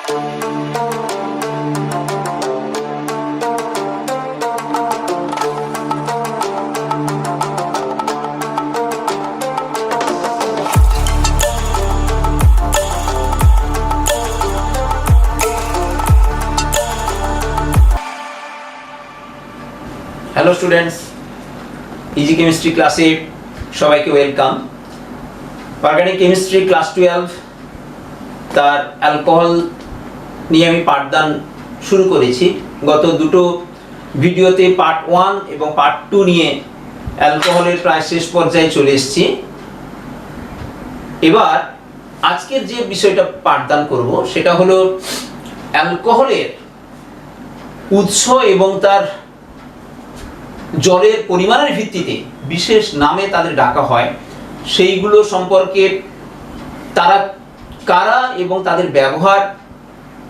Hello students, easy chemistry ক্লাসে সবাইকে welcome. Organic chemistry class 12 তার অ্যালকোহল নিয়ে আমি পাঠদান শুরু করেছি। গত দুটো ভিডিওতে পার্ট 1 এবং পার্ট 2 নিয়ে অ্যালকোহলের প্রায় শেষ পর্যায়ে চলে এসেছি। এবার আজকের যে বিষয়টা পাঠদান করব সেটা হলো অ্যালকোহলের উৎস এবং তার জলের পরিমাণের ভিত্তিতে বিশেষ নামে তাদের ডাকা হয়, সেইগুলো সম্পর্কে তারা কারা এবং তাদের ব্যবহার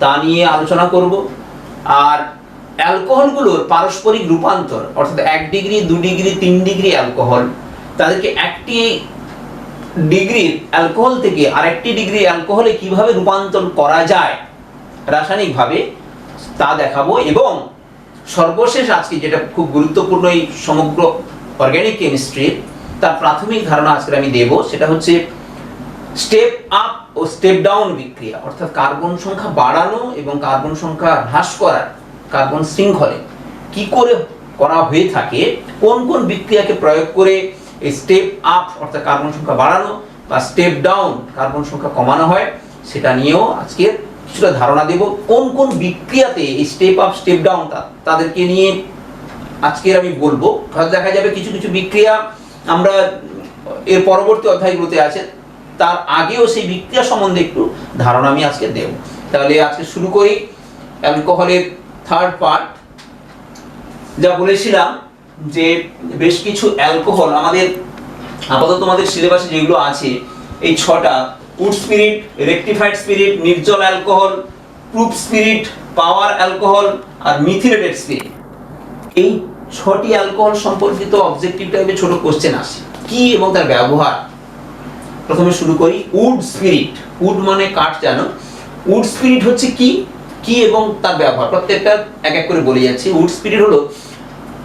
তা নিয়ে আলোচনা করব। আর অ্যালকোহলগুলোর পারস্পরিক রূপান্তর, অর্থাৎ 1 ডিগ্রি 2 ডিগ্রি 3 ডিগ্রি অ্যালকোহল, তাদেরকে একটি ডিগ্রির অ্যালকোহল থেকে আরেকটি ডিগ্রি অ্যালকোহলে কিভাবে রূপান্তর করা যায় রাসায়নিকভাবে তা দেখাবো। এবং সর্বশেষ আজকে যেটা খুব গুরুত্বপূর্ণ এই সমগ্র অর্গানিক কেমিস্ট্রির, তার প্রাথমিক ধারণা আজকে আমি দেব, সেটা হচ্ছে স্টেপ আপ ও স্টেপ ডাউন বিক্রিয়া, অর্থাৎ কার্বন সংখ্যা বাড়ানো এবং কার্বন সংখ্যা হ্রাস করার কার্বন শৃঙ্খলে কি করে করা হয়ে থাকে, কোন কোন বিক্রিয়াকে প্রয়োগ করে এই স্টেপ আপ অর্থাৎ কার্বন সংখ্যা বাড়ানো বা স্টেপ ডাউন কার্বন সংখ্যা কমানো হয়, সেটা নিয়েও আজকে কিছুটা ধারণা দেব। কোন কোন বিক্রিয়াতে এই স্টেপ আপ স্টেপ ডাউন তাদেরকে নিয়ে আজকের আমি বলবো। হয়তো দেখা যাবে কিছু কিছু বিক্রিয়া আমরা এর পরবর্তী অধ্যায়গুলোতে আছে, তার আগেও সেই বিক্রিয়া সম্বন্ধে একটু ধারণা আমি আজকে দেব। তাহলে আজকে শুরু করি অ্যালকোহলের থার্ড পার্ট। যা বলেছিলাম যে বেশ কিছু অ্যালকোহল আমাদের আপাতত আমাদের সিলেবাসে যেগুলো আছে, এই 6টা: উড স্পিরিট, রেকটিফাইড স্পিরিট, নির্জল alcohol, proof spirit, power alcohol আর মিথিলেটেড স্পিরিট। এই 6টি অ্যালকোহল সম্পর্কিত অবজেক্টিভ টাইপের ছোট কোশ্চেন আসে, কি এবং তার ব্যবহার। প্রথমে শুরু করি উড স্পিরিট। উড মানে কাঠ, জানো। উড স্পিরিট হচ্ছে কি কি এবং তার ব্যবহার প্রত্যেকটা এক এক করে বলে যাচ্ছি। উড স্পিরিট হলো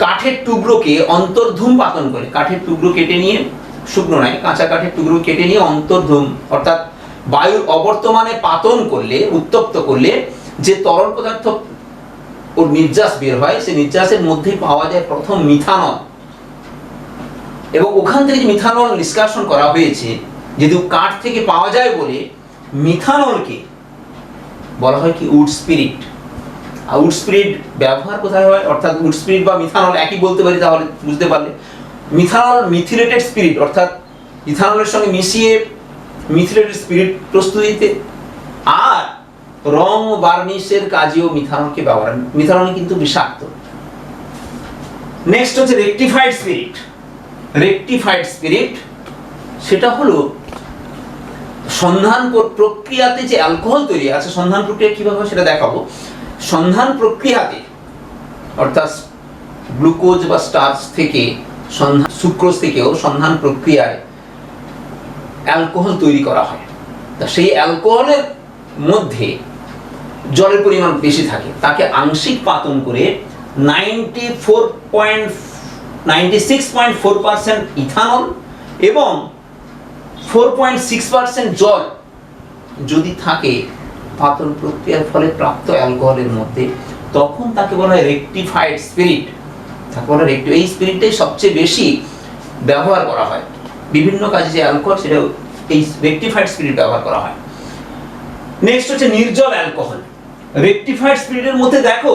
কাঠের টুকরোকে অন্তর্ধূম পাতন করে, কাঠের টুকরো কেটে নিয়ে, শুকনো নয়, কাঁচা কাঠের টুকরো কেটে নিয়ে অন্তর্ধূম অর্থাৎ বায়ুর অবর্তমানে পাতন করলে, উত্তপ্ত করলে যে তরল পদার্থ ওর নির্যাস বের হয়, সেই নির্যাসের মধ্যেই পাওয়া যায় প্রথম মিথানল। এবং ওখান থেকে যে মিথানল নিষ্কাশন করা হয়েছে, যদি কাঠ থেকে পাওয়া যায় বলে মিথানলকে বলা হয় কি উড স্পিরিট। আর উড স্পিরিট ব্যবহার কোথায় হয়, অর্থাৎ উড স্পিরিট বা মিথানল একই বলতে পারি, তাহলে বুঝতে পারলে। মিথানল মিথিলেটেড স্পিরিট, অর্থাৎ ইথানলের সঙ্গে মিশিয়ে মিথিলেটেড স্পিরিট প্রস্তুতিতে, আর রং বার্নিশের কাজেও মিথানলকে ব্যবহার। মিথানল কিন্তু বিষাক্ত। নেক্সট হচ্ছে রেকটিফাইড স্পিরিট। রেকটিফাইড স্পিরিট সেটা হলো সন্ধান প্রক্রিয়াতে যে অ্যালকোহল তৈরি আছে, সন্ধান প্রক্রিয়া কিভাবে সেটা দেখাবো। সন্ধান প্রক্রিয়াতে অর্থাৎ গ্লুকোজ বা স্টার্চ থেকে, সুক্রোজ থেকেও সন্ধান প্রক্রিয়ায় অ্যালকোহল তৈরি করা হয়। তা সেই অ্যালকোহলের মধ্যে জলের পরিমাণ বেশি থাকে, তাকে আংশিক পাতন করে 96.4% ইথানল এবং 4.6% জল যদি থাকে পাতন প্রক্রিয়ার ফলে প্রাপ্ত অ্যালকোহলের মধ্যে, তখন তাকে বলা হয় রেকটিফাইড স্পিরিট। তাকে বলা হয় এই স্পিরিটটাই সবচেয়ে বেশি ব্যবহার করা হয় বিভিন্ন কাজে, যে অ্যালকোহল সেটা এই রেকটিফাইড স্পিরিট ব্যবহার করা হয়। নেক্সট হচ্ছে নির্জল অ্যালকোহল। রেকটিফাইড স্পিরিটের মধ্যে দেখো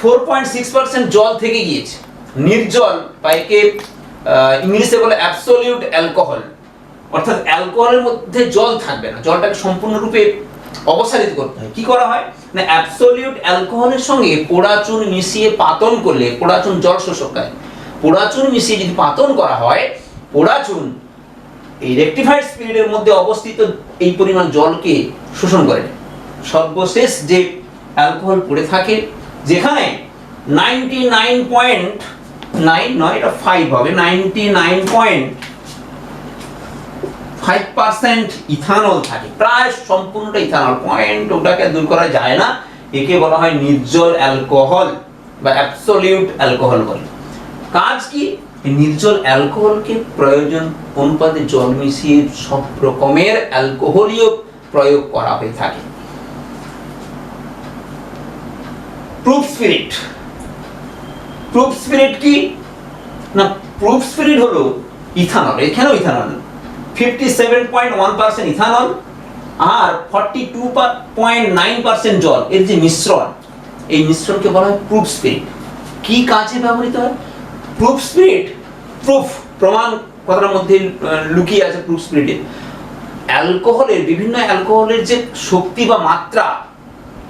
4.6% জল থেকে গিয়েছে। নির্জল বা একে ইংলিশে বলে অ্যাবসোলিউট অ্যালকোহল, অর্থাৎ অ্যালকোহলের মধ্যে জল থাকবে না, জলটাকে সম্পূর্ণরূপে অপসারিত করতে হয়। কি করা হয় না, অ্যাবসোলিউট অ্যালকোহলের সঙ্গে পোড়া চুন মিশিয়ে পাতন করলে, পোড়া চুন জল শোষকায়, পোড়া চুন মিশিয়ে যদি পাতন করা হয়, পোড়া চুন এই রেকটিফাইড স্পিরিটের মধ্যে অবস্থিত এই পরিমাণ জলকে শোষণ করে। সর্বশেষ যে অ্যালকোহল পড়ে থাকে, যেখানে 99.9 নয়, এটা 5 হবে, 99.5 5% ইথানল থাকে, প্রায় সম্পূর্ণটা ইথানল, পয়েন্ট ওটাকে দূর করা যায় না। একে বলা হয় নির্জল অ্যালকোহল বা অ্যাবসলিউট অ্যালকোহল বলে। কাজ কি? নির্জল অ্যালকোহলকে প্রয়োজন অনুপাতে জল মিশিয়ে সব রকমের অ্যালকোহলীয় প্রয়োগ করা হয়ে থাকে। প্রুফ স্পিরিট, প্রুফ স্পিরিট কি না, প্রুফ স্পিরিট হলো ইথানল, এখানেও ইথানল 57.1% ইথানল আর 42.9% জল, এর যে মিশ্রণ, এই মিশ্রণকে বলা হয় প্রুফ স্পিরিট। কি কাজে ব্যবহৃত হয় প্রুফ স্পিরিট? প্রুফ, প্রমাণ কথাটার মধ্যে লুকিয়ে আছে প্রুফ স্পিরিটে। অ্যালকোহলের, বিভিন্ন অ্যালকোহলের যে শক্তি বা মাত্রা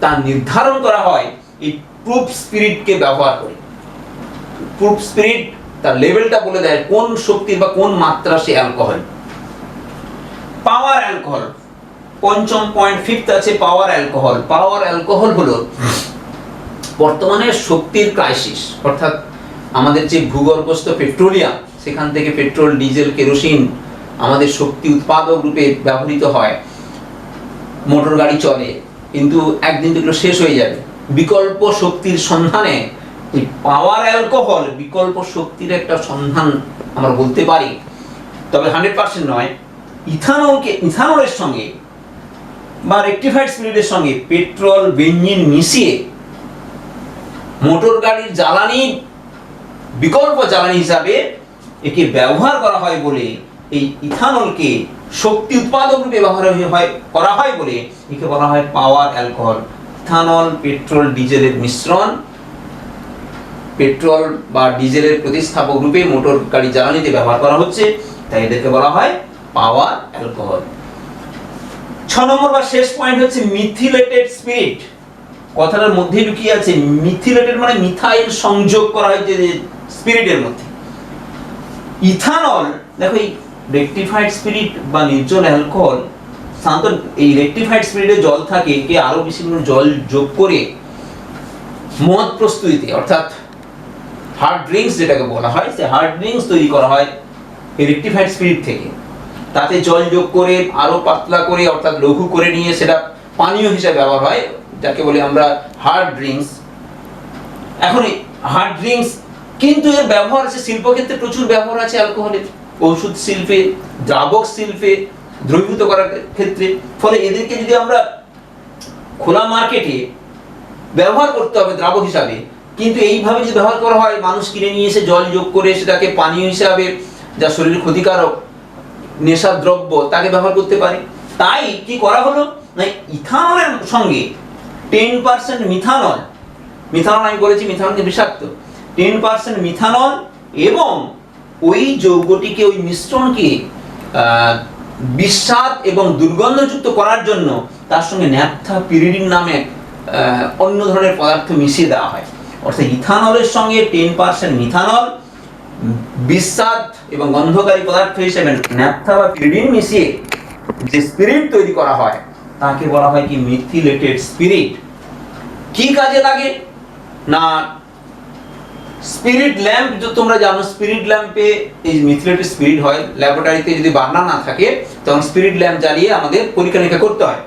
তা নির্ধারণ করা হয় এই প্রুফ স্পিরিটকে ব্যবহার করে। প্রুফ স্পিরিট তার লেভেলটা বলে দেয় কোন শক্তির বা কোন মাত্রা সে অ্যালকোহল। পাওয়ার অ্যালকোহল, পঞ্চম পয়েন্ট, ফিফথ আছে পাওয়ার অ্যালকোহল। পাওয়ার অ্যালকোহল হলো বর্তমানে শক্তির ক্রাইসিস, অর্থাৎ আমাদের যে ভূগর্ভস্থ পেট্রোলিয়াম, সেখান থেকে পেট্রোল, ডিজেল, কেরোসিন আমাদের শক্তি উৎপাদক রূপে ব্যবহৃত হয়। মোটর গাড়ি চলে, কিন্তু একদিন তো এগুলো শেষ হয়ে যাবে। বিকল্প শক্তির সন্ধানে এই পাওয়ার অ্যালকোহল বিকল্প শক্তির একটা সন্ধান আমরা বলতে পারি, তবে 100% নয়। ইথানলের সঙ্গে বা রেকটিফাইড স্পিরিটের সঙ্গে পেট্রোল, বেঞ্জিন মিশিয়ে মোটর গাড়ির জ্বালানি, বিকল্প জ্বালানি হিসাবে একে ব্যবহার করা হয় বলে, এই ইথানলকে শক্তি উৎপাদক রূপে ব্যবহার করা হয় বলে একে বলা হয় পাওয়ার অ্যালকোহল। ইথানল পেট্রোল ডিজেলের মিশ্রণ, পেট্রোল বা ডিজেলের প্রতিস্থাপক রূপে মোটর গাড়ি জ্বালানিতে ব্যবহার করা হচ্ছে, তাই এদেরকে বলা হয় পাওয়ার অ্যালকোহল। 6 নম্বর বা শেষ পয়েন্ট হচ্ছে মিথিলেটেড স্পিরিট। কথাটার মধ্যে লুকিয়ে আছে মিথিলেটেড, মানে মিথাইল সংযোগ করা হয় যে স্পিরিটের মধ্যে। ইথানল, দেখো এই রেকটিফাইড স্পিরিট বা নির্জল অ্যালকোহল, সাধারণত এই রেকটিফাইড স্পিরিটে জল থাকে, একে আরো বেশি করে জল যোগ করে মদ প্রস্তুতিতে, অর্থাৎ হার্ড ড্রিঙ্কস যেটাকে বলা হয়, সে হার্ড ড্রিঙ্কস তৈরি করা হয় এই রেকটিফাইড স্পিরিট থেকে। তাতে জল যোগ করে আরো পাতলা করে, অর্থাৎ লঘু করে নিয়ে সেটা পানীয় হিসেবে ব্যবহার হয়, যাকে বলি আমরা হার্ড ড্রিঙ্কস। এখন এই হার্ড ড্রিঙ্কস, কিন্তু এর ব্যবহার আছে শিল্পক্ষেত্রে, প্রচুর ব্যবহার আছে অ্যালকোহলের, ওষুধ শিল্পে, দ্রাবক শিল্পে, দ্রবীভূত করার ক্ষেত্রে। ফলে এদেরকে যদি আমরা খোলা মার্কেটে ব্যবহার করতে হবে দ্রাবক হিসাবে, কিন্তু এইভাবে যদি ব্যবহার করা হয়, মানুষ কিনে নিয়ে এসে জল যোগ করে সেটাকে পানীয় হিসাবে, যা শরীরের ক্ষতিকারক নেশা দ্রব্য, তাকে ব্যবহার করতে পারে। তাই কি করা হলো না, ইথানলের সঙ্গে 10% মিথানল, মিথানল আমি বলেছি মিথানলকে বিষাক্ত, 10% মিথানল এবং ওই যৌগটিকে, ওই মিশ্রণকে বিস্বাদ এবং দুর্গন্ধযুক্ত করার জন্য তার সঙ্গে ন্যাপথাপিরিডিন নামে অন্য ধরনের পদার্থ মিশিয়ে দেওয়া হয়। অর্থাৎ ইথানলের সঙ্গে 10% মিথানল, বিস্বাদ এবং গন্ধকারী পদার্থ হিসেবে ন্যাপথা বা পিরিডিন মিশিয়ে যে স্পিরিট তৈরি করা হয়, তাকে বলা হয় কি মিথিলেটেড স্পিরিট। কি কাজে লাগে না, স্পিরিট ল্যাম্প, যে তোমরা জানো স্পিরিট ল্যাম্পে এই মিথিলেটেড স্পিরিট হয়। ল্যাবরেটরিতে যদি বার্নার না থাকে, তখন স্পিরিট ল্যাম্প জ্বালিয়ে আমাদের পরীক্ষা নিরীক্ষা করতে হয়।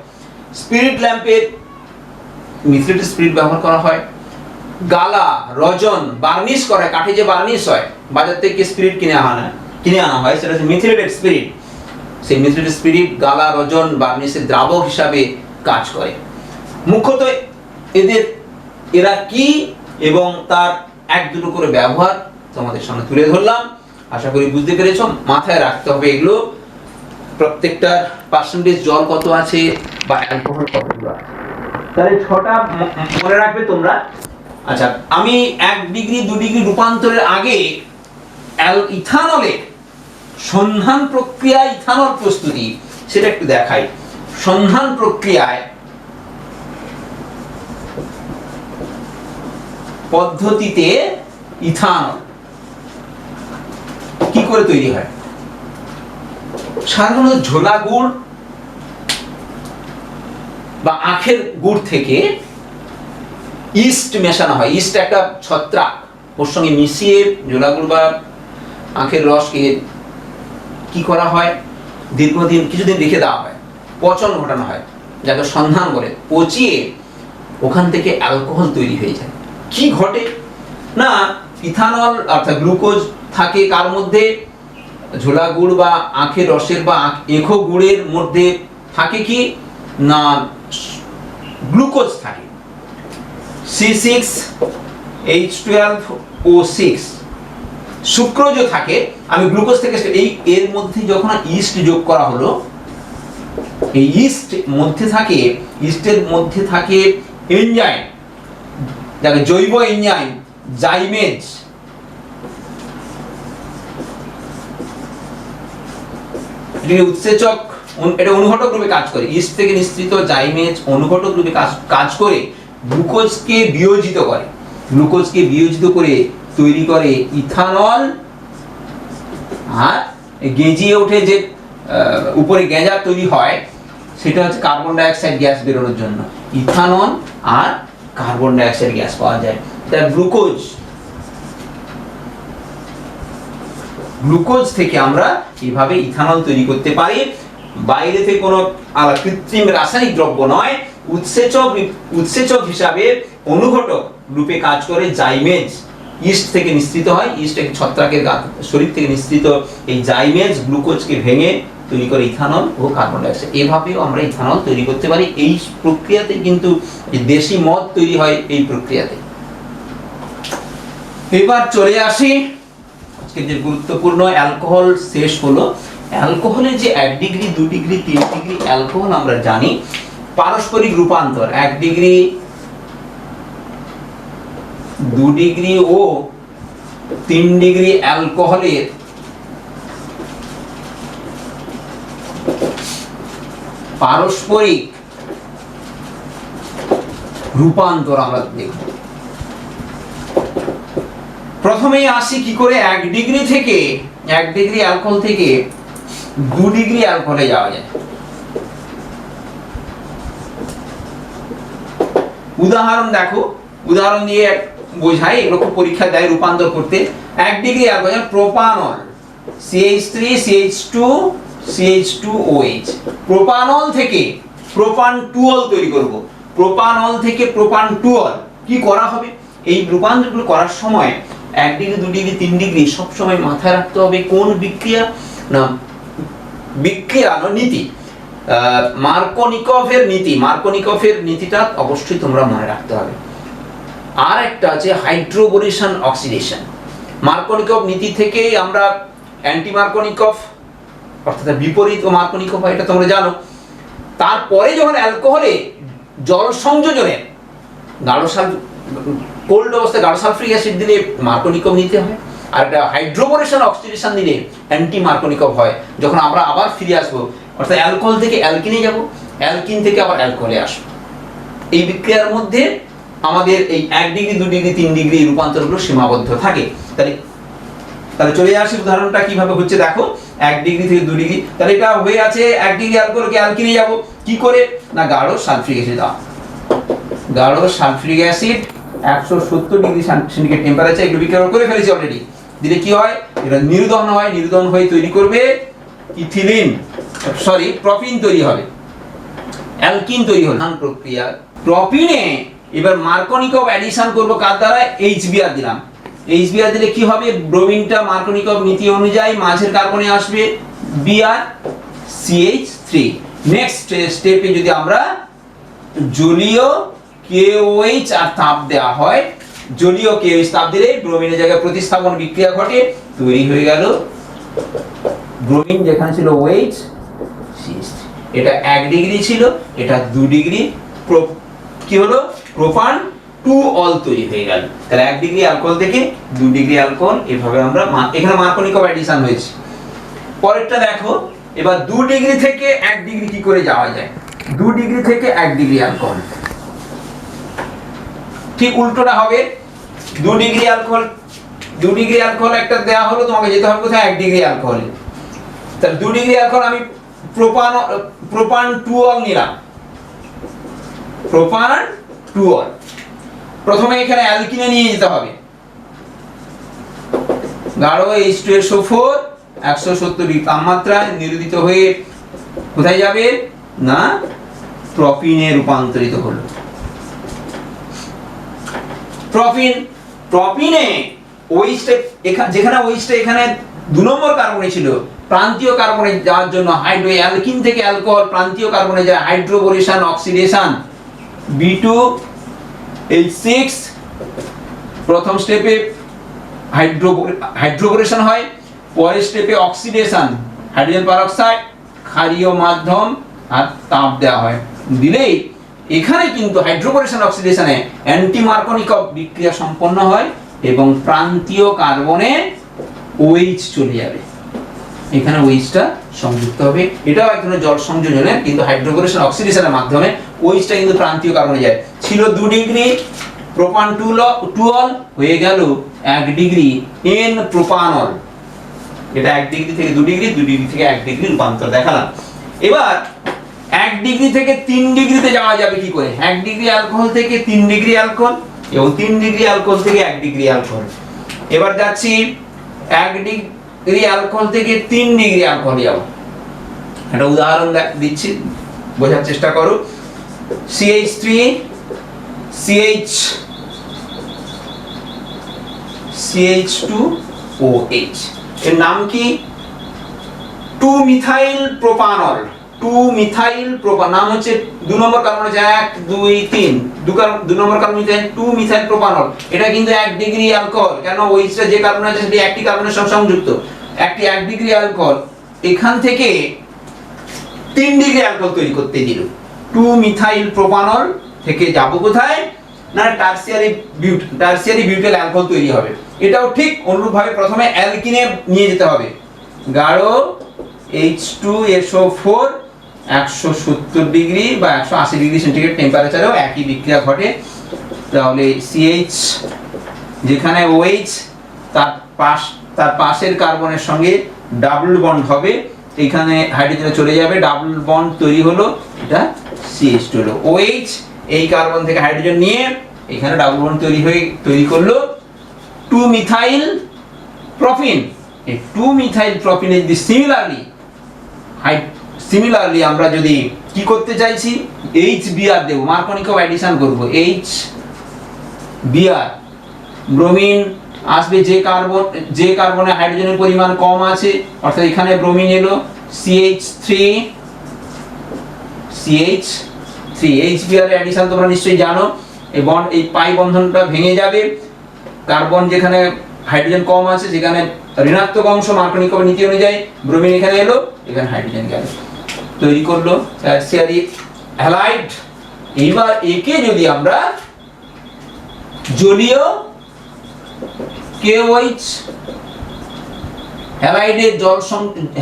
স্পিরিট ল্যাম্পে মিথিলেটেড স্পিরিট ব্যবহার করা হয়। গালা, রজন, বার্নিশ করা, কাঠে যে বার্নিশ হয়, বাজার থেকে স্পিরিট কিনে আনা হয়, সেটা হচ্ছে মিথিলেটেড স্পিরিট। সেই মিথিলেটেড স্পিরিট গালা, রজন, বার্নিশের দ্রাবক হিসাবে কাজ করে। মুখ্যত এরা কি এবং তার এক দুটো করে ব্যবহার তোমাদের সামনে তুলে ধরলাম। আশা করি বুঝতে পেরেছো। মাথায় রাখতে হবে এগুলো, প্রত্যেকটার পার্সেন্টেজ জল কত আছে বা অ্যালকোহল কতগুলো আছে, তাহলে 6টা মনে রাখবে তোমরা। আচ্ছা, আমি 1 ডিগ্রি 2 ডিগ্রি রূপান্তরের আগে ইথানলের সন্ধান প্রক্রিয়া, ইথানল প্রস্তুতি, সেটা একটু দেখাই। সন্ধান প্রক্রিয়ায় পদ্ধতিতে ইথানল কি করে তৈরি হয়? সাধারণত ঝোলা গুড় বা আখের গুড় থেকে ইস্ট মেশানো হয়। ইস্ট একটা ছত্রাক, ওর সঙ্গে মিশিয়ে ঝোলা গুড় বা আখের রসকে কি করা হয়, দীর্ঘদিন কিছুদিন রেখে দেওয়া হয়, পচন ঘটানো হয়, যাকে সন্ধান বলে, পচিয়ে ওখান থেকে অ্যালকোহল তৈরি হয়ে যায়। কি ঘটে না, ইথানল অর্থাৎ গ্লুকোজ থাকে কার মধ্যে, ঝোলা গুড় বা আখের রসের বা এঁখো গুড়ের মধ্যে থাকে কি না গ্লুকোজ থাকে, C6H12O6 সুক্রোজ থাকে। আমি গ্লুকোজ থেকে এর মধ্যে যখন ইস্ট যোগ করা হলো, এই ইস্টের মধ্যে থাকে এনজাইম, যাকে জৈব এনজাইম জাইমেজ। উৎসেচক, এটা অনুঘটক রূপে কাজ করে। ইস্ট থেকে নিঃসৃত জাইমেজ অনুঘটক রূপে কাজ করে গ্লুকোজকে বিয়োজিত করে তৈরি করে ইথানল। আর গেঁজিয়ে ওঠে যে উপরে গেঁজা তৈরি হয়, সেটা হচ্ছে কার্বন ডাই অক্সাইড গ্যাস বেরোনোর জন্য। ইথানল আর কার্বন ডাই অক্সাইড গ্যাস পাওয়া যায়। তাই গ্লুকোজ থেকে আমরা এইভাবে ইথানল তৈরি করতে পারি। বাইরে থেকে কোনো কৃত্রিম রাসায়নিক দ্রব্য নয়, উৎসেচক হিসাবে অনুঘটক রূপে কাজ করে জাইমেজ। ইস্ট থেকে নিঃসৃত হয়, ইস্ট এক ছত্রাকের শরীর থেকে নিঃসৃত এই জাইমেজ গ্লুকোজকে ভেঙে তৈরি করে ইথানল ও কার্বন ডাই অক্সাইড। এভাবেও আমরা ইথানল তৈরি করতে পারি। এই প্রক্রিয়াতে কিন্তু দেশি মদ তৈরি হয় এই প্রক্রিয়াতে। এবার চলে আসি আজকে যে গুরুত্বপূর্ণ অ্যালকোহল শেষ হলো। অ্যালকোহলের যে 1 ডিগ্রি 2 ডিগ্রি 3 ডিগ্রি অ্যালকোহল আমরা জানি, পারস্পরিক রূপান্তর 1 ডিগ্রি 2 ডিগ্রি ও 3 ডিগ্রি অ্যালকোহলের পারস্পরিক রূপান্তর আমরা দেখব। প্রথমেই আসি কি করে 1 ডিগ্রি অ্যালকোহল থেকে 2 ডিগ্রি অ্যালকোহলে যাওয়া যায়। উদাহরণ দেখো, উদাহরণ দিয়ে বোঝাই, এরকম পরীক্ষা দেয় রূপান্তর করতে। 1 degree alcohol propanol CH3CH2CH2OH, propanol থেকে প্রোপান-টুঅল তৈরি করব। প্রোপানল থেকে প্রোপান-টুঅল কি করা হবে? এই রূপান্তরগুলো করার সময় 1 ডিগ্রি 2 ডিগ্রি 3 ডিগ্রি সব সময় মাথায় রাখতে হবে কোন বিক্রিয়া না নীতি, মার্কোনিকভের নীতিটা অবশ্যই তোমরা মনে রাখতে হবে। আর একটা আছে হাইড্রোবোরেশন অক্সিডেশন। মার্কোনিকভ নীতি থেকে আমরা অ্যান্টি মার্কোনিকভ অর্থাৎ বিপরীত ও মার্কোনিকভ হয়, এটা তোমরা জানো। তারপরে যখন অ্যালকোহলে জল সংযোজনে কোল্ড অবস্থায় গাঢ় সালফ্রিক অ্যাসিড দিলে মার্কোনিকভ নিতে হয়, আর একটা হাইড্রোবোরেশন অক্সিডেশন দিলে অ্যান্টি মার্কোনিকভ হয়। যখন আমরা আবার ফিরে আসবো, অর্থাৎ অ্যালকোহল থেকে অ্যালকিনে যাব, অ্যালকিন থেকে আবার অ্যালকোহলে আসবো, এই বিক্রিয়ার মধ্যে আমাদের এই 1 ডিগ্রি 2 ডিগ্রি 3 ডিগ্রি রূপান্তরগুলো সীমাবদ্ধ থাকে। তাহলে চলে আসি উদাহরণটা কিভাবে হচ্ছে দেখো। 1 ডিগ্রি থেকে 2 ডিগ্রি, তাহলে এটা হয়ে আছে 1 ডিগ্রি অ্যালকোহলকে অ্যালকিনে যাব কি করে না গাঢ় সালফ্রিক অ্যাসিড দাও। গাঢ় sulphuric acid 170 degree centigrade temperature, এগুলো বিক্রিয়া করে ফেলেছি অলরেডি। দিলে কি হয়? এটা নির্দহন হয়, নির্দহন হয়ে তৈরি করবে প্রপিন তৈরি হবে, অ্যালকিন তৈরি হলো। প্রক্রিয়া প্রপিনে এবার মার্কোনিকভ অ্যাডিশন করব কার দ্বারা? HBr দিলাম। HBr দিলে কি হবে? ব্রোমিনটা মার্কোনিকভ নীতি অনুযায়ী মাঝের কার্বনে আসবে BrCH3। নেক্সট স্টেপে যদি আমরা জলীয় KOH আর তাপ দেওয়া হয়, জলীয় KOH তাপ দিলে ব্রোমিনের জায়গায় প্রতিস্থাপন বিক্রিয়া ঘটে, তৈরি হয়ে গেল ব্রোমিন যেখানে ছিল OH CH3। এটা 1 ডিগ্রি ছিল, এটা 2 ডিগ্রি, কি হলো? প্রোপান-টুঅল তৈরি হয়ে গেল। তাহলে 1 ডিগ্রি অ্যালকোহল থেকে 2 ডিগ্রি অ্যালকোহল, এভাবে আমরা এখানে মার্কোনিকভ অ্যাডিশন হয়েছে। পরেরটা দেখো, এবার 2 ডিগ্রি থেকে 1 ডিগ্রি কি করে যাওয়া যায়? 2 ডিগ্রি থেকে 1 ডিগ্রি অ্যালকোহল ঠিক উল্টোটা হবে। 2 ডিগ্রি অ্যালকোহল একটা দেওয়া হলো, তোমাকে যেতে হবে কোথায়? 1 ডিগ্রি অ্যালকোহলে। তাহলে 2 ডিগ্রি অ্যালকোহল আমি প্রোপান-টুঅল নিলাম, প্রোপান-টুঅল। প্রথমে এখানে অ্যালকিনে নিয়ে যেতে হবে, গাঢ় H2SO4 170 ডিগ্রি তাপমাত্রায় নির্দিত হয়ে কোথায় যাবে না প্রোপিনে রূপান্তরিত হলো। প্রোপিনে ওইচটা যেখানে ওইচটা এখানে 2 নম্বর কার্বনে ছিল, প্রান্তীয় কার্বনে যাওয়ার জন্য হাইড্রো অ্যালকিন থেকে অ্যালকোহল প্রান্তীয় কার্বনে যায় হাইড্রোবোরেশন অক্সিডেশন B2H6 প্রথম স্টেপে হাইড্রোবোরেশন হয়, পরের স্টেপে অক্সিডেশন হাইড্রোজেন পারঅক্সাইড ক্ষারীয় মাধ্যম আর তাপ দেওয়া হয়, দিলেই এখানে কিন্তু হাইড্রোবোরেশন অক্সিডেশনে অ্যান্টি মার্কনিকভ বিক্রিয়া সম্পন্ন হয় এবং প্রান্তীয় কার্বনে OH চলে যাবে, এখানে OHটা সংযুক্ত হবে। এটাও এক ধরনের জল সংযোজনের, কিন্তু হাইড্রোবোরেশন অক্সিডেশনের মাধ্যমে OHটা কিন্তু প্রান্তীয় কার্বনে যায়। ছিল 2 ডিগ্রি প্রোপান 2 হয়ে গেল 1 ডিগ্রি N প্রোপানল। এটা 1 ডিগ্রি থেকে 2 ডিগ্রি, 2 ডিগ্রি থেকে 1 ডিগ্রি রূপান্তর দেখালাম। এবার 1 ডিগ্রি থেকে 3 ডিগ্রিতে যাওয়া যাবে কি করে? 1 ডিগ্রি অ্যালকোহল থেকে 3 ডিগ্রি অ্যালকোহল এবং 3 ডিগ্রি অ্যালকোহল থেকে 1 ডিগ্রি অ্যালকোহল। এবার যাচ্ছি 1 ডিগ্রি অ্যালকোহল থেকে 3 ডিগ্রি অ্যালকোহল যাব। একটা উদাহরণ দিচ্ছি, বোঝার চেষ্টা করো। CH3 CH2OH এর নাম কি? 2 মিথাইল প্রোপানল। 2 মিথাইল প্রোপান নাম হচ্ছে 2 নম্বর কার্বন আছে 1 2 3 2 নম্বর কার্বন মিথাইল 2 মিথাইল প্রোপানল। এটা কিন্তু 1 ডিগ্রি অ্যালকোহল, কেন ওইটা যে কার্বন আছে সেটা একটি কার্বনের সঙ্গে সংযুক্ত, একটি 1 ডিগ্রি অ্যালকোহল। এখান থেকে 3 ডিগ্রি অ্যালকোহল তৈরি করতে দিল। 2 মিথাইল প্রোপানল থেকে যাব কোথায় না টারসিয়ারি বিউটাইল অ্যালকোহল তৈরি হবে। এটাও ঠিক অনুরূপভাবে প্রথমে অ্যালকিনে নিয়ে যেতে হবে, গাঢ় H2SO4 170 ডিগ্রি বা 180 ডিগ্রি সেন্টিগ্রেড টেম্পারেচারেও একই বিক্রিয়া ঘটে। তাহলে CH যেখানে OH তার পাশের কার্বনের সঙ্গে ডাবল বন্ড হবে, এখানে হাইড্রোজেনে চলে যাবে, ডাবল বন্ড তৈরি হলো, এটা CH2 হলো। OH এই কার্বন থেকে হাইড্রোজেন নিয়ে এখানে ডাবল বন্ড তৈরি করলো 2 মিথাইল প্রোপিন। এই 2 মিথাইল প্রোপিনে যদি সিমিলারলি আমরা যদি কি করতে চাইছি, HBr দেব, মার্কনিকভ অ্যাডিশন করব, HBr ব্রোমিন আসবে, যে কার্বনে হাইড্রোজেনের পরিমাণ কম আছে, অর্থাৎ এখানে ব্রোমিন এলো, CH3 HBr এর অ্যাডিশন তোমরা নিশ্চয়ই জানো। এই বন্ড এই পাই বন্ধনটা ভেঙে যাবে, কার্বন যেখানে হাইড্রোজেন কম আছে যেখানে ঋণাত্মক অংশ মার্কনিকভ নীতি অনুযায়ী ব্রোমিন এখানে এলো, এখানে হাইড্রোজেন গেল, তৈরি করলো টারসিয়ারি হ্যালাইড। এইবার একে যদি আমরা জলীয় KOH